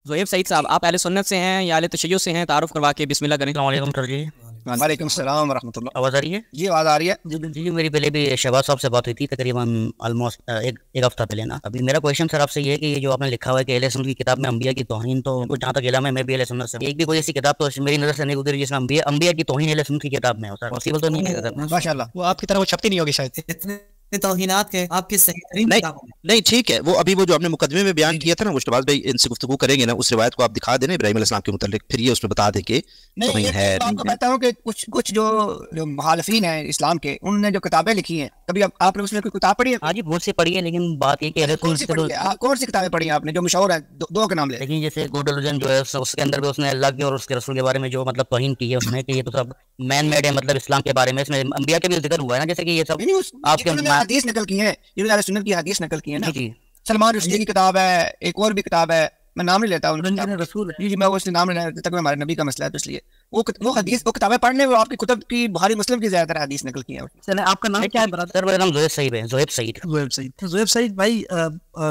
زہیب سعید صاحب، آپ اہل سنت سے ہیں یا اہل تشیع سے ہیں؟ تعارف کروا کے بسم اللہ کریں۔ السلام علیکم سر جی۔ وعلیکم السلام ورحمۃ اللہ۔ آواز آ رہی ہے؟ جی آواز آ رہی ہے جی میری پہلے بھی شہباز صاحب سے بات ہوئی تھی تقریباً آلموسٹ ایک ہفتہ پہلے نا۔ ابھی میرا کویشچن سر آپ سے یہ ہے کہ یہ جو آپ نے لکھا ہوا ہے کہ اہل سنت کی کتاب میں انبیاء کی توہین، تو جہاں تک علم ہے میں بھی اہل سنت سے، ایک بھی کوئی ایسی کتاب تو میری نظر سے نہیں گزری جس میں انبیاء کی توہین اہل سنت کی کتاب میں ہو سر، پاسبل تو نہیں ہے سر؟ ماشاء اللہ، وہ آپ کی طرح وہ چھپتی نہیں ہوگی شاید۔ اتنے توہینات کے آپ کی صحیح ترین نہیں کتابوں میں نہیں ٹھیک ہے، وہ ابھی وہ جو آپ نے مقدمے میں بیان کیا تھا نا، مشتبہ بھائی ان سے گفتگو کریں گے نا، اس روایت کو آپ دکھا دیں نا ابراہیم علیہ السلام کے متعلق، پھر یہ اس میں بتا دیں کہ نہیں توہین یہ ہے۔ تو آپ کو کہتا ہوں کہ کچھ جو مخالفین ہیں اسلام کے، انہوں نے جو کتابیں لکھی ہیں، کبھی آپ نے اس میں کوئی کتاب پڑھی ہے؟ ہاں جی بہت سے پڑھی ہے، لیکن بات یہ کہ اہل کون سنت سی سے تو پڑھی ہے؟ کون سی کتابیں پڑھی ہیں آپ نے جو مشہور ہیں؟ دو کے نام لے۔ لیکن جیسے گوڈ ریلیجن جو ہے اس کے اندر بھی اس نے اللہ کے اور اس کے رسول کے بارے میں جو مطلب توہین کی ہے اس نے، کہ یہ تو سب مین میڈ ہے مطلب اسلام کے بارے میں، اس میں انبیاء کے بھی ذکر ہوا ہے نا، جیسے کہ یہ سب آپ کے حدیث نقل کی ہے، یہ اہل سنت کی حدیث نقل کی ہے نا۔ جی سلمان رشدی کی کتاب ہے، ایک اور بھی کتاب ہے، میں نام نہیں لیتا ہوں رسول ہے۔ جی میں اس نام نہیں لیتا تک ہمارے نبی کا مسئلہ ہے، تو اس لیے وہ حدیث وہ کتابیں پڑھنے وہ آپ کی کتب کی بخاری مسلم کی زیادہ تر حدیث نقل کی ہیں۔ چلیں، آپ کا نام کیا ہے برادر؟ سر میرا نام زہیب سعید ہے، زہیب سعید۔ زہیب سعید۔ زہیب سعید بھائی،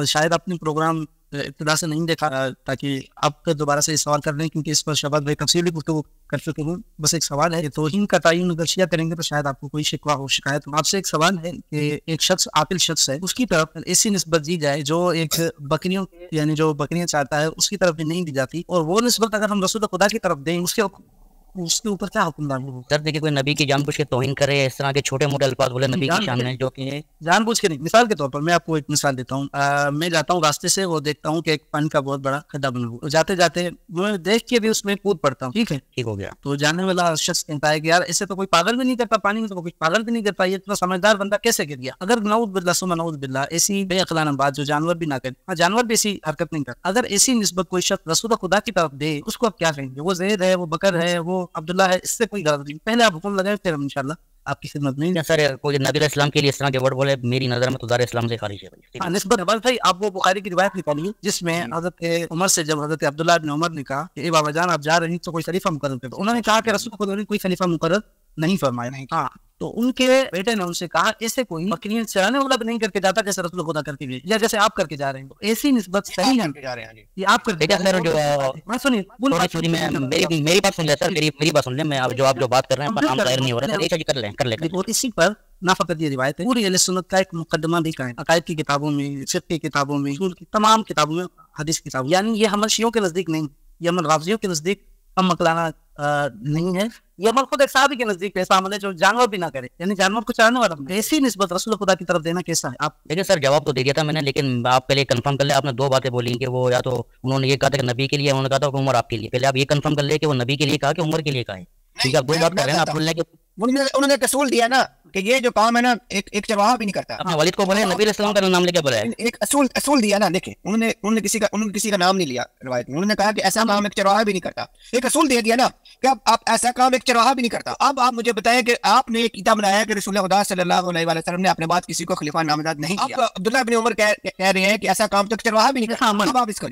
شاید آپ نے پروگرام ابتدا سے نہیں دیکھا، تاکہ آپ دوبارہ سے سوال کر لیں، کیونکہ اس پر شہباز بھائی تفصیلی گفتگو کر چکے ہوں۔ بس ایک سوال ہے کہ توہین کا تعین اگر شیعہ کریں گے تو شاید آپ کو کوئی شکوہ ہو، شکایت ہو۔ آپ سے ایک سوال ہے کہ ایک شخص عاقل شخص ہے، اس کی طرف ایسی نسبت دی جائے جو ایک بکریوں یعنی جو بکریاں چاہتا ہے اس کی طرف بھی نہیں دی جاتی، اور وہ نسبت اگر ہم رسول خدا کی طرف دیں اس کے اوپر کیا حکم لاگو ہو؟ سر دیکھیے، کوئی نبی کی جان بوجھ کے توہین کرے، اس طرح کے چھوٹے موٹے الفاظ بولے نبی کی شان میں، جو کہ جان بوجھ کے نہیں۔ مثال کے طور پر میں آپ کو ایک مثال دیتا ہوں۔ میں جاتا ہوں راستے سے اور دیکھتا ہوں کہ ایک پانی کا بہت بڑا کھڈا بنا ہوا، جاتے جاتے میں دیکھ کے بھی اس میں کود پڑتا ہوں، ٹھیک ہے، ٹھیک ہو گیا۔ تو جاننے والا شخص کہتا ہے کہ یار اسے تو کوئی پاگل بھی نہیں کرتا، پانی میں تو کوئی پاگل بھی نہیں کرتا، یہ اتنا سمجھدار بندہ کیسے گر گیا؟ اگر نعوذ باللہ ثم نعوذ باللہ ایسی بے عقلانہ بات جو جانور بھی نہ کرے، ہاں جانور بھی ایسی حرکت نہیں کرتا، اگر ایسی نسبت کوئی شخص رسول خدا کی طرف دے، اس کو آپ کیا کہیں گے؟ وہ زید ہے، وہ بکر ہے، وہ عبداللہ ہے، اس سے کوئی غرض نہیں۔ پہلے آپ حکم لگائیں، پھر ہم انشاءاللہ آپ کی خدمت میں۔ سر کوئی نبی علیہ السلام کے لیے اس طرح کے ورڈ بولے، میری نظر میں تو دار اسلام سے خارج ہے۔ ہاں نسبت ہے بھائی، آپ وہ بخاری کی روایت نکالیے جس میں حضرت عمر سے جب حضرت عبداللہ بن عمر نے کہا کہ اے بابا جان آپ جا رہے ہیں تو کوئی خلیفہ مقرر کر دو، انہوں نے کہا کہ رسول خدا نے کوئی خلیفہ مقرر نہیں فرمایا۔ ہاں تو ان کے بیٹے نے ان سے کہا ایسے کوئی بکریاں چرانے والا بھی نہیں کر کے جاتا جیسے رسول خدا کر کے گئے، یا جیسے آپ کر کے جا رہے ہیں، تو ایسی نسبت صحیح ہے جا رہے ہیں۔ یہ آپ کر کے سر جو میں سنیے میری بات سن لیں سر، میری بات سن لیں، میں جو آپ جو بات کر رہے ہیں نام ظاہر نہیں ہو رہا ہے، کر لیں۔ اور اسی پر نہ فقط یہ روایت ہے، پوری اہل سنت کا ایک مقدمہ بھی قائم، عقائد کی کتابوں میں، فقہ کی کتابوں میں، اصول کی تمام کتابوں میں، حدیث کی کتابوں، یعنی یہ عمل شیعوں کے نزدیک نہیں، یہ عمل رافضیوں کے نزدیک کم عقلانہ نہیں ہے، یہ عمل خود ایک صحابی کے نزدیک ایسا عمل ہے جو جانور بھی نہ کرے، یعنی جانور کو چاہنے والا۔ ایسی نسبت رسول خدا کی طرف دینا کیسا ہے؟ آپ دیکھیں سر، جواب تو دے دیا تھا میں نے، لیکن آپ پہلے کنفرم کر لیں۔ آپ نے دو باتیں بولی کہ وہ یا تو انہوں نے یہ کہا تھا کہ نبی کے لیے، انہوں نے کہا تھا کہ عمر آپ کے لیے، پہلے آپ یہ کنفرم کر لیں کہ وہ نبی کے لیے کہا کہ عمر کے لیے کہا ہے، ٹھیک ہے؟ آپ وہی بات کر رہے ہیں، آپ بول رہے ہیں کہ انہوں نے ایک اصول دیا نا کہ یہ جو کام ہے نا ایک چرواہا بھی نہیں کرتا۔ اپنے والد کو بولے، نبی علیہ السلام کا نام لے کے بولا ہے، ایک اصول دیا نا، دیکھیں انہوں نے کسی کا نام نہیں لیا روایت میں، انہوں نے کہا کہ ایسا کام ایک چرواہا بھی نہیں کرتا، ایک اصول دے دیا نا کہ آپ ایسا کام ایک چرواہا بھی نہیں کرتا۔ اب آپ مجھے بتائیں کہ آپ نے ایک عقیدہ بنایا کہ رسول خدا صلی اللہ علیہ وسلم نے اپنے بعد کسی کو خلیفہ نامزد نہیں کیا، عبداللہ بن عمر کہہ رہے ہیں کہ ایسا کام تو ایک چرواہا بھی نہیں کرتا، اب آپ اس کو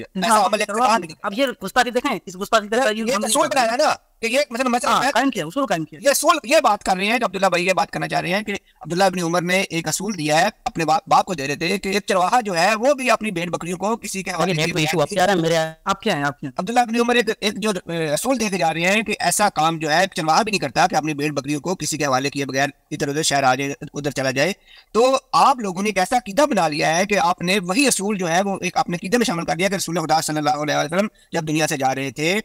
اب یہ گستاخی دیکھیں، اس گستاخی کا اصول بنایا نا کہ یہ مثلا قائم کیا، اصول قائم کیا، یہ اصول یہ بات کر رہے ہیں کہ عبداللہ بھائی یہ بات کرنا چاہ رہے ہیں کہ عبداللہ بن عمر نے ایک اصول دیا ہے، اپنے باپ کو دے رہے تھے کہ ایک چرواہا جو ہے وہ بھی اپنی بھیڑ بکریوں کو کسی کے حوالے آپ کیا ہیں؟ آپ کیا عبداللہ بن عمر ایک جو اصول دے کے جا رہے ہیں کہ ایسا کام جو ہے ایک چرواہا بھی نہیں کرتا کہ اپنی بھیڑ بکریوں کو کسی کے حوالے کیے بغیر ادھر ادھر شہر آ جائے، ادھر چلا جائے۔ تو آپ لوگوں نے ایک ایسا عقیدہ بنا لیا ہے کہ آپ نے وہی اصول جو ہے وہ ایک اپنے عقیدے میں شامل کر دیا کہ رسول خدا صلی اللہ علیہ وسلم جب دنیا سے جا رہے تھے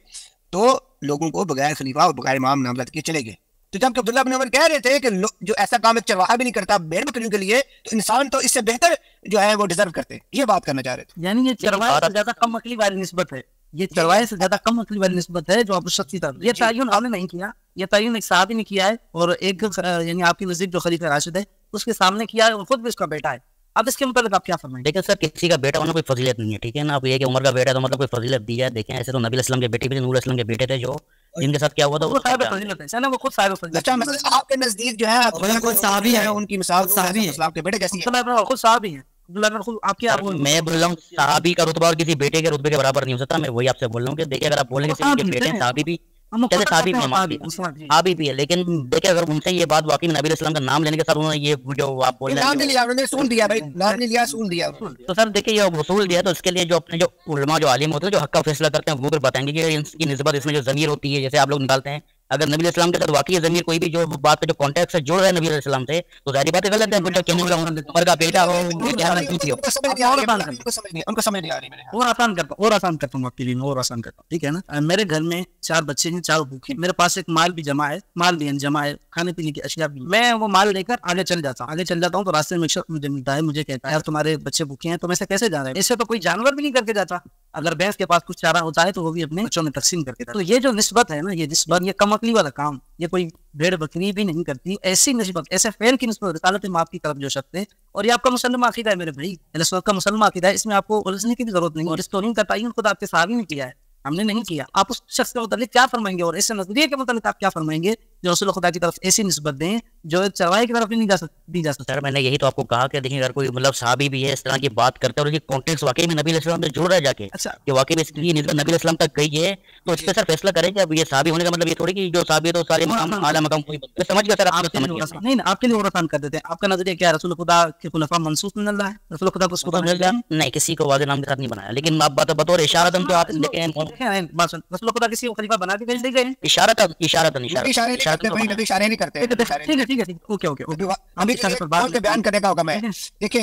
تو لوگوں کو بغیر خلیفہ اور بغیر امام نامزد کیے چلے گئے۔ تو جب عبداللہ بن عمر کہہ رہے تھے کہ جو ایسا کام ایک چرواہا بھی نہیں کرتا بھیڑ بکریوں کے لیے، تو انسان تو اس سے بہتر جو ہے وہ ڈیزرو کرتے، یہ بات کرنا چاہ رہے تھے۔ یعنی یہ چرواہے سے زیادہ کم عقلی والی نسبت ہے، یہ چرواہے سے زیادہ کم عقلی والی نسبت ہے جو آپ شخص کی طرف، یہ تعین ہم نے نہیں کیا، یہ تعین ایک صحابی نے کیا ہے، اور ایک یعنی آپ کی نزدیک جو خلیفہ راشد ہے اس کے سامنے کیا ہے، اور خود بھی اس کا بیٹا ہے۔ اب اس کے متعلق آپ کیا فرمائیں؟ لیکن سر کسی کا بیٹا ہونا کوئی فضیلت نہیں ہے، ٹھیک ہے نا؟ آپ یہ کہ عمر کا بیٹا ہے تو مطلب کوئی فضیلت دی ہے، دیکھیں ایسے تو نبی علیہ السلام کے بیٹے بھی، نور علیہ السلام کے بیٹے تھے جو جن کے ساتھ کیا ہوا تھا وہ صاحب فضیلت ہے، چلیں وہ خود صاحب فضیلت اچھا مثلا آپ کے نزدیک جو ہے کوئی صحابی ہے، ان کی مثال صحابی ہے، اسلام کے بیٹے کیسی ہے؟ ہے، خود صحابی ہیں۔ آپ کیا میں بول رہا ہوں صحابی کا رتبہ اور کسی بیٹے کے رتبے کے برابر نہیں ہو سکتا، میں وہی آپ سے بول رہا ہوں کہ دیکھیں اگر آپ بولیں گے کہ بیٹے ہیں صحابی بھی جیسے صحابی بھی ہیں، صحابی بھی ہے، لیکن دیکھیں اگر ان سے یہ بات واقعی میں نبی علیہ السلام کا نام لینے کے ساتھ انہوں نے یہ جو آپ بول رہے نام نہیں ہیں لیا انہوں نے، سن دیا بھائی، نام نہیں لیا، سن دیا. تو سر دیکھیں یہ وصول دیا تو اس کے لیے جو اپنے جو علماء جو عالم ہوتے ہیں جو حق کا فیصلہ کرتے ہیں وہ پھر بتائیں گے کہ ان کی نسبت اس میں جو ضمیر ہوتی ہے جیسے آپ لوگ نکالتے ہیں، اگر نبی علیہ السلام کے ساتھ واقعی ضمیر کوئی بھی جو بات پہ جو کانٹیکٹ سے جڑ رہا ہے نبی علیہ السلام سے تو ظاہری بات ہے غلط ہے. جو کہنے والا عمر کا بیٹا ہو کیا نہیں ہو. ان کو سمجھ نہیں آ رہی. اور آسان کرتا ہوں آپ کے لیے، اور آسان کرتا ہوں، ٹھیک ہے نا. میرے گھر میں 4 بچے ہیں، 4 بھوکے، میرے پاس ایک مال بھی جمع ہے، جمع ہے، کھانے پینے کی اشیاء بھی. میں وہ مال لے کر آگے چل جاتا ہوں تو راستے میں ایک شخص مجھے ملتا ہے، مجھے کہتا ہے یار تمہارے بچے بھوکے ہیں، تم ایسے کیسے جا رہے ہیں؟ ایسے تو کوئی جانور بھی نہیں کر کے جاتا. اگر بھینس کے پاس کچھ چارہ ہوتا ہے تو وہ بھی اپنے بچوں میں تقسیم کر کے جاتا. تو یہ جو نسبت ہے نا، یہ نسبت، یہ کم عقلی والا کام، یہ کوئی بھیڑ بکری بھی نہیں کرتی. ایسی نسبت، ایسے فعل کی نسبت رسالت ماپ کی طرف جو شخص ہے، اور یہ آپ کا مسلم عقیدہ ہے میرے بھائی، اہل سنت کا مسلم عقیدہ ہے، اس میں آپ کو الجھنے کی بھی ضرورت نہیں. اور اس توہین کا تعین خود آپ کے صحابی نے کیا ہے، ہم نے نہیں کیا. آپ اس شخص کے متعلق کیا فرمائیں گے اور ایسے نظریے کے متعلق آپ کیا فرمائیں گے جو رسول خدا کی طرف ایسی نسبت دیں جو ایک چرواہے کی طرف نہیں دی جا سکتی. سر میں نے یہی تو آپ کو کہا کہ دیکھیں اگر کوئی مطلب صحابی بھی ہے اس طرح کی بات کرتے ہیں اور یہ کانٹیکٹ واقعی میں نبی علیہ السلام سے جڑ رہا ہے جا کے کہ واقعی میں اس کی نسبت نبی علیہ السلام تک گئی ہے تو اس پہ سر فیصلہ کریں کہ اب یہ صحابی ہونے کا مطلب یہ تھوڑی کہ جو صحابی ہے تو سارے مقام اعلیٰ مقام کوئی سمجھ گیا. سر آپ نہیں، آپ کے لیے اور آسان کر دیتے ہیں. آپ کا نظریہ کیا ہے؟ رسول خدا کے خلفاء منسوخ من اللہ ہے، رسول خدا کو اس کو نہیں کسی کو واضح نام کے ساتھ نہیں بنایا، لیکن آپ بطور اشارتاً تو آپ رسول خدا کسی کو خلیفہ بنا کے بھیج دی گئے، اشارتاً اشارے نہیں کرتے. ٹھیک ہے، اوکے. ابھی بیان کرنے کا ہوگا. میں دیکھیں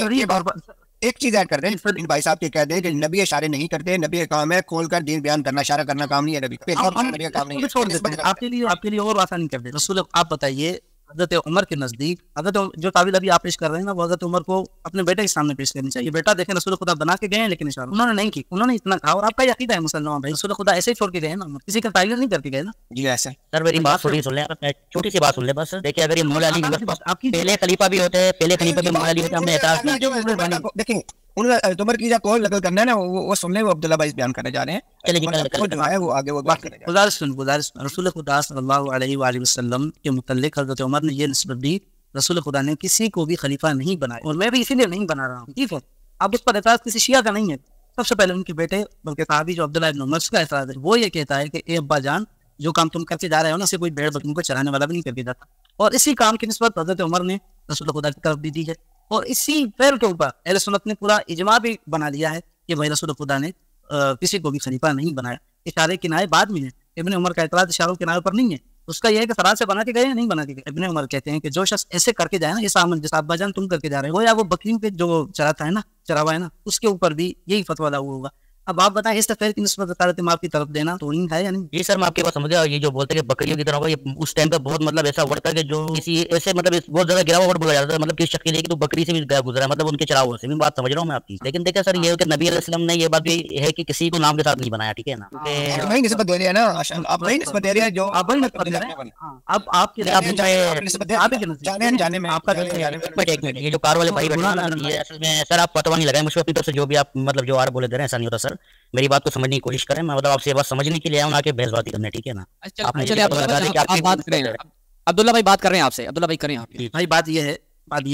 ایک چیز ایڈ کر دیں ان بھائی صاحب کے کہہ دیں کہ نبی اشارے نہیں کرتے، نبی کا کام ہے کھول کر دین بیان کرنا، اشارہ کرنا کام نہیں ہے نبی کا کام نہیں ہے. آپ کے لیے اور آسانی کر دیں. رسول آپ بتائیے حضرت عمر کے نزدیک حضرت جو تعویل ابھی آپ پیش کر رہے ہیں نا وہ حضرت عمر کو اپنے بیٹے کے سامنے پیش کرنی چاہیے. بیٹا دیکھیں رسول خدا بنا کے گئے ہیں لیکن اشارہ انہوں نے نہیں کی، انہوں نے اتنا کہا. اور آپ کا عقیدہ ہے مسلمان بھائی رسول خدا ایسے ہی چھوڑ کے گئے نا، کسی کا تعین نہیں کر کے گئے نا. جی ایسا سر میری بات تھوڑی سن لیں، چھوٹی سی بات سن لیں بس. دیکھیں اگر یہ مولا علی آپ کی پہلے خلیفہ بھی ہوتے ہیں، پہلے خلیفہ بھی مولا علی ہوتے ہیں، ہم نے اعتراض دیکھیں عمر کی جو کال نقل کرنا ہے نا وہ سن لیں، وہ عبداللہ بھائی بیان کرنے جا رہے ہیں، وہ آگے وہ بات کریں. گزارش رسول خدا صلی اللہ علیہ وآلہ وسلم کے متعلق حضرت عمر نے یہ نسبت دی رسول خدا نے کسی کو بھی خلیفہ نہیں بنایا، اور میں بھی اسی لیے نہیں بنا رہا ہوں. ٹھیک ہے، اب اس پر اعتراض کسی شیعہ کا نہیں ہے. سب سے پہلے ان کے بیٹے بلکہ صحابی جو عبداللہ ابن عمر کا اعتراض ہے، وہ یہ کہتا ہے کہ اے ابا جان جو کام تم کر کے جا رہے ہو نا اسے کوئی بھیڑ بکریوں کو چرانے والا بھی نہیں کر کے جاتا. اور اسی کام کی نسبت حضرت عمر نے رسول خدا کی طرف بھی دی ہے، اور اسی فعل کے اوپر اہل سنت نے پورا اجماع بھی بنا لیا ہے کہ بھائی رسول خدا نے کسی کو بھی خلیفہ نہیں بنایا. اشارے کنائے بعد میں ہیں. ابن عمر کا اعتراض اشاروں کنائے پر نہیں ہے، اس کا یہ ہے کہ سراج سے بنا کے گئے یا نہیں بنا کے گئے. ابن عمر کہتے ہیں کہ جو شخص ایسے کر کے جائے نا، یہ سامن جیسا ابا جان تم کر کے جا رہے ہو، یا وہ بکریوں پہ جو چراتا ہے نا، چراوا ہے نا، اس کے اوپر بھی یہی فتویٰ لاگو ہوگا. اب آپ بتائیں اس فعل کی نسبت رسالت ماپ کی طرف دینا توہین ہے یا نہیں؟ جی سر میں آپ کی بات سمجھ گیا. یہ جو بولتے ہیں کہ بکریوں کی طرح ہوگا، یہ اس ٹائم پہ بہت مطلب ایسا ورڈ تھا کہ جو کسی ایسے مطلب بہت زیادہ گرا ہوا ورڈ بولا جاتا تھا، مطلب کس شخص کے لیے کہ تو بکری سے بھی گزرا ہے، مطلب ان کے چراغوں سے بھی. بات سمجھ رہا ہوں میں آپ کی. لیکن دیکھیں سر یہ کہ نبی علیہ السلام نے یہ بات بھی ہے کہ کسی کو نام کے ساتھ نہیں بنایا. ٹھیک ہے نا، وہی نسبت دے رہے ہیں نا، آپ وہی نسبت دے رہے ہیں جو آپ وہی نسبت دے رہے ہیں. اب آپ کے جانے میں آپ کا ایک منٹ، یہ جو کار والے بھائی بیٹھے ہیں نا، یہ اصل میں سر آپ فتویٰ نہیں لگائیں مجھ کو اپنی طرف سے، جو بھی آپ مطلب جو آر بولے دے رہے ہیں ایسا نہیں ہوتا سر. میری بات کو سمجھنے کی کوشش کریں، میں مطلب آپ سے یہ بات سمجھنے کے لیے آؤں، نہ کہ بحث بازی کرنے. ٹھیک ہے نا، عبداللہ بھائی بات کر رہے ہیں آپ سے. عبداللہ بھائی کریں آپ. بھائی بات یہ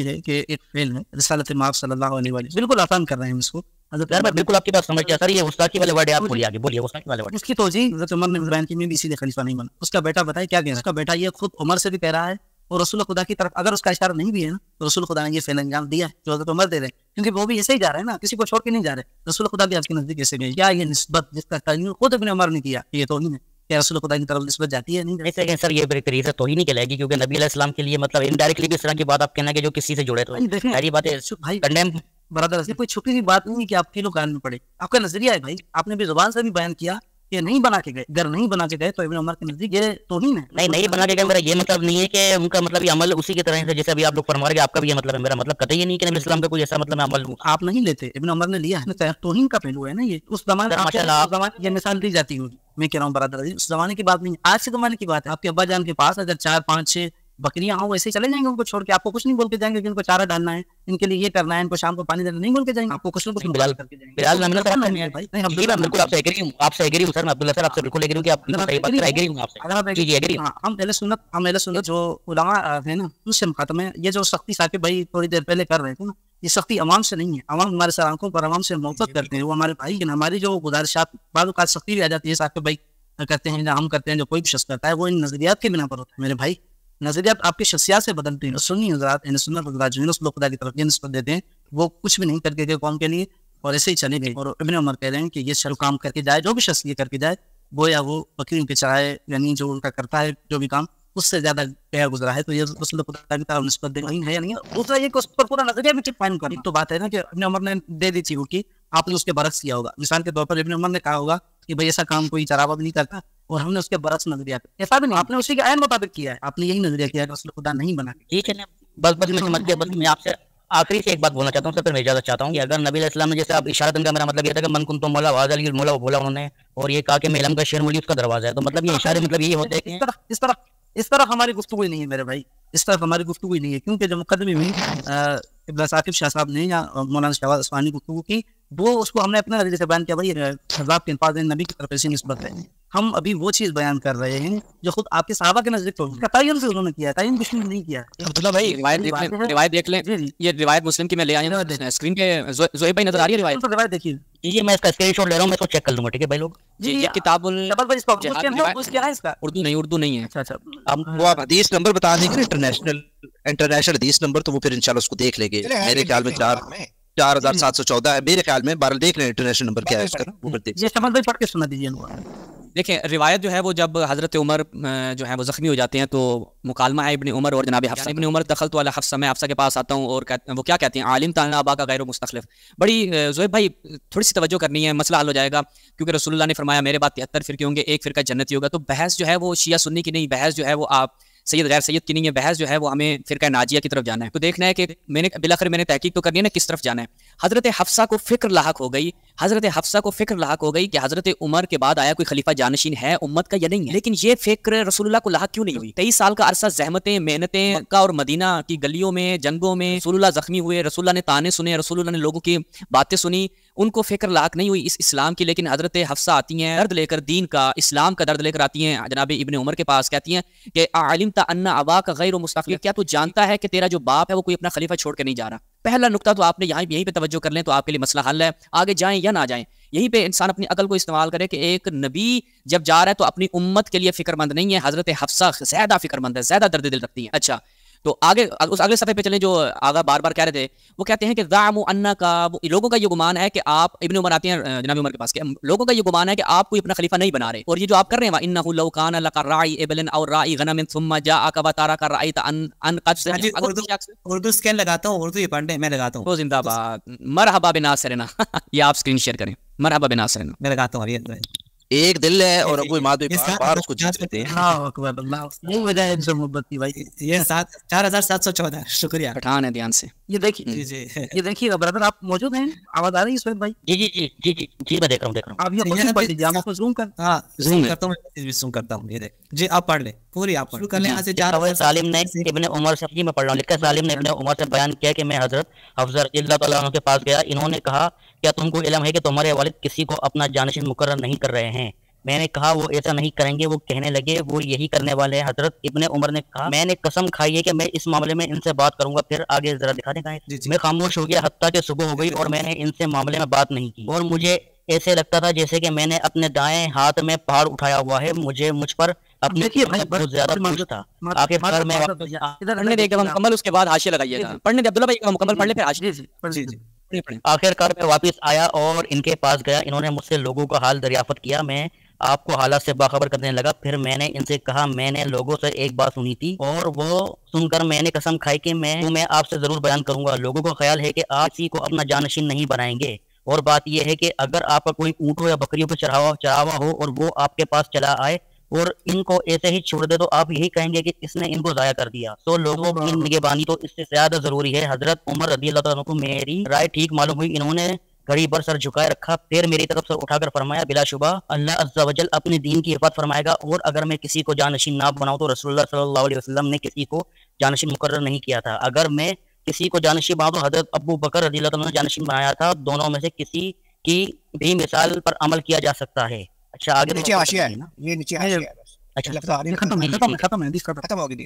ہے کہ ایک فعل ہے رسالت ماپ صلی اللہ علیہ وسلم، بالکل آسان کر رہے ہیں اس کو. یار میں بالکل آپ کی بات سمجھ گیا سر. یہ گستاخی والے ورڈ آپ بولیے، آگے بولیے گستاخی والے ورڈ. اس کی توجیہ حضرت عمر نے بیان کی، میں بھی اسی لیے خلیفہ نہیں بنا. اس کا بیٹا بتائے کیا کہہ رہا ہے؟ اس کا بیٹا یہ خود عمر سے بھی کہہ رہا ہے اور رسول خدا کی طرف اگر اس کا اشارہ نہیں بھی ہے نا تو رسول خدا نے یہ فعل انجام دیا ہے جو حضرت عمر دے رہے ہیں، کیونکہ وہ بھی ایسے ہی جا رہے ہیں نا، کسی کو چھوڑ کے نہیں جا رہے. رسول خدا بھی آپ کے نزدیک ایسے گئے. کیا یہ نسبت جس کا تعین خود ابن عمر نے کیا یہ توہین ہے؟ کیا رسول خدا کی طرف نسبت جاتی ہے؟ نہیں سر یہ طریقے سے توہین نہیں کہلائے گی، کیونکہ نبی علیہ السلام کے لیے مطلب انڈائریکٹلی بھی اس طرح کی بات آپ کہنا کہ جو کسی سے جڑے تو ساری باتیں کنڈیم. برادر یہ کوئی چھوٹی سی بات نہیں ہے کہ آپ کلو کان میں پڑے. آپ کا نظریہ ہے بھائی، آپ نے بھی زبان سے بھی بیان کیا کہ نہیں بنا کے گئے. اگر نہیں بنا کے گئے تو ابن عمر کے نزدیک یہ توہین ہے. نہیں بنا کے گئے میرا یہ مطلب نہیں ہے کہ ان کا مطلب یہ عمل اسی کی طرح ہے جیسے ابھی آپ لوگ فرما رہے ہیں. آپ کا بھی یہ مطلب ہے، میرا مطلب قطعی یہ نہیں کہ نبی اسلام کا کوئی ایسا مطلب عمل آپ نہیں لیتے، ابن عمر نے لیا ہے. توہین کا پہلو ہے نا یہ. اس زمانے یہ مثال دی جاتی ہوگی، میں کہہ رہا ہوں برادر اس زمانے کی بات نہیں ہے، آج کے زمانے کی بات ہے. آپ کے ابا جان کے پاس اگر 4 5 6 بکریاں ہوں ویسے چلے جائیں گے ان کو چھوڑ کے. آپ کو کچھ نہیں بول کے جائیں گے کہ ان کو چارہ ڈالنا ہے، ان کے لیے یہ کرنا ہے، ان کو شام کو پانی دینا نہیں بول کے جائیں گے. آپ کو کچھ نہ کچھ بلال کر کے جائیں گے. بالکل آپ سے ایگری ہوں، آپ سے ایگری ہوں سر. میں عبداللہ سر آپ سے بالکل ایگری ہوں کہ آپ صحیح بات ایگری ہوں آپ سے. ہم اہل سنت جو علماء ہیں نا ان سے ختم ہے. یہ جو سختی ثاقب بھائی تھوڑی دیر پہلے کر رہے تھے نا، یہ سختی عوام سے نہیں ہے. عوام ہمارے سر آنکھوں پر عوام سے محبت کرتے ہیں، وہ ہمارے بھائی ہیں. ہماری جو گزارشات بعض اوقات سختی بھی آ جاتی ہے ثاقب بھائی کرتے ہیں یا ہم کرتے ہیں, جو کوئی بھی شخص کرتا ہے, وہ ان نظریات کے بنا پر ہوتا ہے میرے بھائی. نظریات آپ کی شخصیات سے بدلتے ہیں. سنی حضرات سنت حضرات جو ہے اس لوگ خدا کی طرف یہ نسبت دیتے ہیں, وہ کچھ بھی نہیں کر کے گئے قوم کے لیے اور ایسے ہی چلے گئے. اور ابن عمر کہہ رہے ہیں کہ یہ شروع کام کر کے جائے, جو بھی شخص یہ کر کے جائے گویا وہ بکریوں کے چرائے, یعنی جو ان کا کرتا ہے جو بھی کام اس سے زیادہ گیا گزرا ہے. تو یہ رسول خدا کی طرف نسبت دینا ہے یا نہیں. دوسرا یہ کہ اس پر پورا نظریہ بھی قائم کرنا. ایک تو بات ہے نا کہ ابن عمر نے دے دی چیزوں کی, آپ نے اس کے برعکس کیا ہوگا. مثال کے طور پر ابن عمر نے کہا ہوگا کہ بھائی ایسا کام کوئی چراوا بھی نہیں کرتا, اور ہم نے اس کے برعکس نظریہ کیا. ایسا بھی نہیں, آپ نے اسی کے عین مطابق کیا ہے. آپ نے یہی نظریہ کیا ہے کہ رسول خدا نہیں بنا. جی چلیں, بس میں سمجھ گیا. بس میں آپ سے آخری سے ایک بات بولنا چاہتا ہوں, پھر میں اجازت چاہتا ہوں کہ اگر نبی علیہ السلام نے جیسے آپ اشارہ کا میرا مطلب یہ تھا کہ من کنتم تو مولا واضح علی مولا بولا انہوں نے, اور یہ کہا کہ میں علم کا شیر مولی اس کا دروازہ ہے, تو مطلب یہ اشارے مطلب یہی ہوتے ہیں کہ اس طرح ہماری گفتگو نہیں ہے میرے بھائی, اس طرح ہماری گفتگو نہیں ہے. کیونکہ جو مقدمے میں ابن ثاقب شاہ صاحب نے یا مولانا شہباز عثمانی گفتگو کی, وہ اس کو ہم نے اپنے نظریے سے بیان کیا. بھائی حضرات کے الفاظ نبی کی طرف ایسی نسبت ہے. ہم ابھی وہ چیز بیان کر رہے ہیں جو خود آپ کے صحابہ کے نزدیک کا تعین سے انہوں نے کیا ہے, تعین کچھ نہیں کیا. عبداللہ بھائی روایت دیکھ لیں, یہ روایت مسلم کی میں لے آئی ہوں اسکرین پہ. زہیب بھائی نظر آ رہی ہے روایت دیکھیے. جی میں اس کا اسکرین شاٹ لے رہا ہوں, میں اس کو چیک کر لوں گا. ٹھیک ہے بھائی لوگ, جی یہ کتاب اردو نہیں ہے. اچھا وہ آپ حدیث نمبر بتا دیں گے, انٹرنیشنل حدیث نمبر, تو وہ پھر انشاءاللہ اس کو دیکھ لیں گے. میرے خیال میں 4714 ہے میرے خیال میں. بہرحال دیکھ لیں انٹرنیشنل نمبر کیا ہے اس کا, وہ یہ سمجھ بھائی پڑھ کے سنا دیجیے. دیکھیں روایت جو ہے وہ جب حضرت عمر جو ہے وہ زخمی ہو جاتے ہیں تو مکالمہ ہے ابن عمر اور جناب حفصہ. ابن عمر دخلت علی حفصہ, میں حفصہ کے پاس آتا ہوں اور وہ کیا کہتے ہیں, عالم تعالی ابا کا غیر مستخلف. بڑی زہیب بھائی تھوڑی سی توجہ کرنی ہے, مسئلہ حل ہو جائے گا. کیونکہ رسول اللہ نے فرمایا میرے بعد 73 فرقے ہوں گے, ایک فرقہ جنتی ہوگا. تو بحث جو ہے وہ شیعہ سنی کی نہیں, بحث جو ہے وہ آپ سید غیر سید کی نہیں ہے. بحث جو ہے وہ ہمیں فرقہ ناجیہ کی طرف جانا ہے. تو دیکھنا ہے کہ میں نے بالآخر میں نے تحقیق تو کرنی ہے نا کس طرف جانا ہے. حضرت حفصہ کو فکر لاحق ہو گئی, حضرت حفصہ کو فکر لاحق ہو گئی کہ حضرت عمر کے بعد آیا کوئی خلیفہ جانشین ہے امت کا یا نہیں ہے. لیکن یہ فکر رسول اللہ کو لاحق کیوں نہیں ہوئی؟ 23 سال کا عرصہ زحمتیں محنتیں, مکہ اور مدینہ کی گلیوں میں جنگوں میں رسول اللہ زخمی ہوئے, رسول اللہ نے تانے سنے, رسول اللہ نے لوگوں کی باتیں سنی, ان کو فکر لاحق نہیں ہوئی اس اسلام کی. لیکن حضرت حفصہ آتی ہیں درد لے کر, دین کا اسلام کا درد لے کر آتی ہیں جناب ابن عمر کے پاس, کہتی ہیں کہ علمت ان اباک غیر مستخلف, کیا تو جانتا ہے کہ تیرا جو باپ ہے وہ کوئی اپنا خلیفہ چھوڑ کے نہیں جا رہا. پہلا نقطہ تو آپ نے یہیں پہ توجہ کر لیں تو آپ کے لیے مسئلہ حل ہے. آگے جائیں یا نہ جائیں, یہیں پہ انسان اپنی عقل کو استعمال کرے کہ ایک نبی جب جا رہا ہے تو اپنی امت کے لیے فکر مند نہیں ہے. حضرت حفصہ زیادہ فکر مند ہے, زیادہ درد دل رکھتی ہیں. اچھا تو آگے اس اگلے صفحے پہ چلیں جو آگا بار بار کہہ رہے تھے. وہ کہتے ہیں کہ زعموا انکا, لوگوں کا یہ گمان ہے کہ آپ, ابن عمر آتے ہیں جناب عمر کے پاس, کہ لوگوں کا یہ گمان ہے کہ آپ کوئی اپنا خلیفہ نہیں بنا رہے, اور یہ جو آپ کر رہے ہیں وانه لو كان لك راعي ابل او راعي غنم ثم جاءك وترك رايت ان قد اردو اسکین لگاتا ہوں, اردو یہ پڑھنے میں لگاتا ہوں. وہ زندہ باد, مرحبا بناصرنا. یہ آپ اسکرین شیئر کریں, مرحبا بناصرنا میں لگاتا ہوں. ایک دل ہے اور ابو اماد بار اس کو جیت لیتے ہیں. اللہ اکبر, اللہ یہ وجہ ہے ان سے محبت کی بھائی. یہ 4714 شکریہ. پٹھان ہے دھیان سے. یہ دیکھیے یہ دیکھیے برادر آپ موجود ہیں, آواز آ رہی ہے سہیل بھائی؟ جی جی جی جی جی جی میں دیکھ رہا ہوں. آپ یہ کوشش پڑھ لیجیے, آپ کو زوم کر. ہاں زوم کرتا ہوں, زوم کرتا ہوں. یہ دیکھ جی آپ پڑھ لیں پوری, آپ شروع کر لیں یہاں سے. سالم نے ابن عمر سے, جی میں پڑھ رہا ہوں, لکھا سالم نے ابن عمر سے بیان کیا کہ میں حضرت حفصہ رضی اللہ تعالیٰ عنہ کے پاس گیا. انہوں نے کہا کیا تم کو علم ہے کہ تمہارے والد کسی کو اپنا جانشین مقرر نہیں کر رہے ہیں؟ میں نے کہا وہ ایسا نہیں کریں گے. وہ کہنے لگے وہ یہی کرنے والے ہیں. حضرت ابن عمر نے کہا میں نے قسم کھائی ہے کہ میں اس معاملے میں ان سے بات کروں گا. پھر آگے ذرا دکھا دیں. میں خاموش ہو گیا حتیٰ کہ صبح ہو گئی اور میں نے ان سے معاملے میں بات نہیں کی, اور مجھے ایسے لگتا تھا جیسے کہ میں نے اپنے دائیں ہاتھ میں پہاڑ اٹھایا ہوا ہے. مجھ پر اپنے بہت زیادہ بوجھ تھا. آخر میں پڑھنے دے گا مکمل, اس کے بعد حاشیہ لگائیے گا. پڑھنے دے عبداللہ بھائی مکمل پڑھ لیں پھر حاشیہ. آخر کار میں واپس آیا اور ان کے پاس گیا. انہوں نے مجھ سے لوگوں کا حال دریافت کیا. میں آپ کو حالات سے باخبر کرنے لگا. پھر میں نے ان سے کہا میں نے لوگوں سے ایک بات سنی تھی, اور وہ سن کر میں نے قسم کھائی کہ میں آپ سے ضرور بیان کروں گا. لوگوں کا خیال ہے کہ آپ کسی کو اپنا جانشین نہیں بنائیں گے, اور بات یہ ہے کہ اگر آپ کا کوئی اونٹوں یا بکریوں پہ چڑھاوا ہو اور وہ آپ کے پاس چلا آئے اور ان کو ایسے ہی چھوڑ دے تو آپ یہی کہیں گے کہ اس نے ان کو ضائع کر دیا. تو لوگوں کی نگہبانی تو اس سے زیادہ ضروری ہے. حضرت عمر رضی اللہ تعالیٰ کو میری رائے ٹھیک معلوم ہوئی. انہوں نے گھڑی پر سر جھکائے رکھا, پھر میری طرف سر اٹھا کر فرمایا بلا شبہ اللہ عز و جل اپنے دین کی حفاظت فرمائے گا, اور اگر میں کسی کو جانشین نہ بناؤں تو رسول اللہ صلی اللہ علیہ وسلم نے کسی کو جانشین مقرر نہیں کیا تھا. اگر میں کسی کو جانشین بناؤں تو حضرت ابو بکر رضی اللہ عنہ نے جانشین بنایا تھا. دونوں میں سے کسی کی بھی مثال پر عمل کیا جا سکتا ہے. اچھا آگے نیچے حاشیہ ہے, یہ نیچے حاشیہ ہے. اچھا ختم ہے, ختم ہے, ختم ہے, ختم ہو گئی.